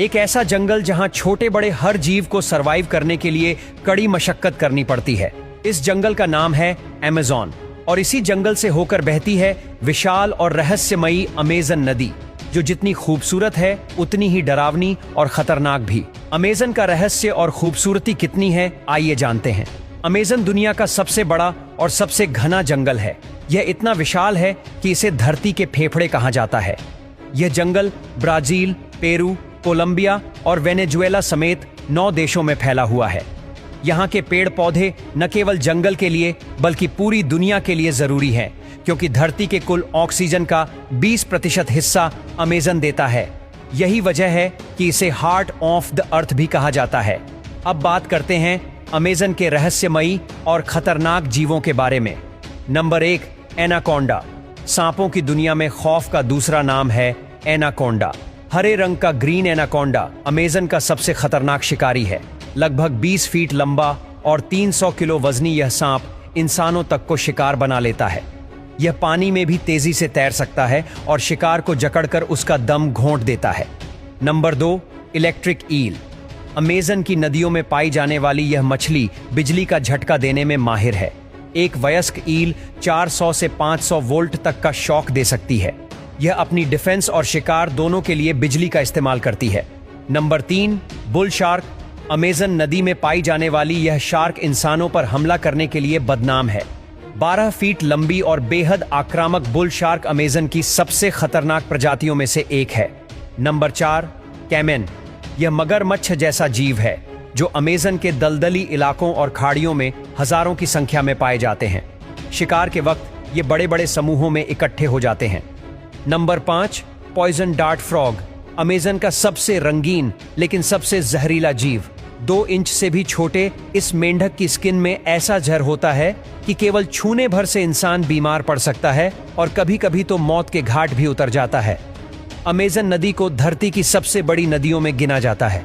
एक ऐसा जंगल जहां छोटे बड़े हर जीव को सरवाइव करने के लिए कड़ी मशक्कत करनी पड़ती है। इस जंगल का नाम है अमेज़न और इसी जंगल से होकर बहती है विशाल और रहस्यमयी अमेज़न नदी, जो जितनी खूबसूरत है उतनी ही डरावनी और खतरनाक भी। अमेज़न का रहस्य और खूबसूरती कितनी है, आइए जानते हैं। अमेज़न दुनिया का सबसे बड़ा और सबसे घना जंगल है। यह इतना विशाल है कि इसे धरती के फेफड़े कहा जाता है। यह जंगल ब्राजील, पेरू, कोलंबिया और वेनेजुएला समेत 9 देशों में फैला हुआ है। यहाँ के पेड़ पौधे न केवल जंगल के लिए बल्कि पूरी दुनिया के लिए जरूरी हैं, क्योंकि धरती के कुल ऑक्सीजन का 20% हिस्सा अमेज़न देता है। यही वजह है कि इसे हार्ट ऑफ द अर्थ भी कहा जाता है। अब बात करते हैं अमेज़न के रहस्यमयी और खतरनाक जीवों के बारे में। Number 1, anaconda. सांपों की दुनिया में खौफ का दूसरा नाम है एनाकोंडा। हरे रंग का ग्रीन एनाकोंडा अमेज़न का सबसे खतरनाक शिकारी है। लगभग 20 फीट लंबा और 300 किलो वजनी यह सांप इंसानों तक को शिकार बना लेता है। यह पानी में भी तेजी से तैर सकता है और शिकार को जकड़कर उसका दम घोंट देता है। Number 2, electric eel. अमेज़न की नदियों में पाई जाने वाली यह मछली बिजली का झटका देने में माहिर है। एक वयस्क ईल 400 से 500 वोल्ट तक का शॉक दे सकती है। यह अपनी डिफेंस और शिकार दोनों के लिए बिजली का इस्तेमाल करती है। Number 3, bull shark. अमेज़न नदी में पाई जाने वाली यह शार्क इंसानों पर हमला करने के लिए बदनाम है। 12 फीट लंबी और बेहद आक्रामक बुल शार्क अमेज़न की सबसे खतरनाक प्रजातियों में से एक है। नंबर 4, कैमेन। यह मगरमच्छ जैसा जीव है जो अमेज़न के दलदली इलाकों और खाड़ियों में हजारों की संख्या में पाए जाते हैं। शिकार के वक्त ये बड़े बड़े समूहों में इकट्ठे हो जाते हैं। Number 5, poison dart frog. Amazon का सबसे रंगीन लेकिन सबसे जहरीला जीव। 2 इंच से भी छोटे इस मेंढक की स्किन में ऐसा जहर होता है कि केवल छूने भर से इंसान बीमार पड़ सकता है और कभी कभी तो मौत के घाट भी उतर जाता है। अमेज़न नदी को धरती की सबसे बड़ी नदियों में गिना जाता है।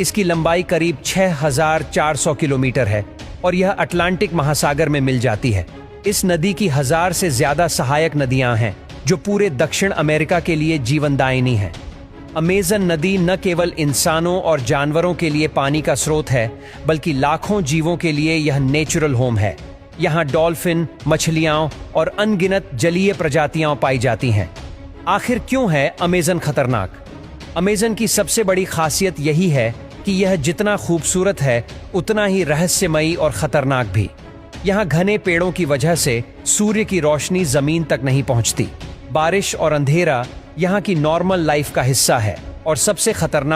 इसकी लंबाई करीब 6400 किलोमीटर है और यह अटलांटिक महासागर में मिल जाती है। इस नदी की 1000 से ज्यादा सहायक नदियां हैं जो पूरे दक्षिण अमेरिका के लिए जीवनदायिनी हैं। अमेज़न नदी न केवल इंसानों और जानवरों के लिए पानी का स्रोत है, बल्कि लाखों जीवों के लिए यह नेचुरल होम है। यहाँ डॉल्फिन, मछलियाँ और अनगिनत जलीय प्रजातियां पाई जाती हैं। आखिर क्यों है अमेज़न खतरनाक? अमेज़न की सबसे बड़ी खासियत यही है कि यह जितना खूबसूरत है उतना ही रहस्यमयी और खतरनाक भी। यहाँ घने पेड़ों की वजह से सूर्य की रोशनी जमीन तक नहीं पहुँचती। बारिश और अंधेरा यहाँ की नॉर्मल लाइफ का हिस्सा है और सबसे खतरनाक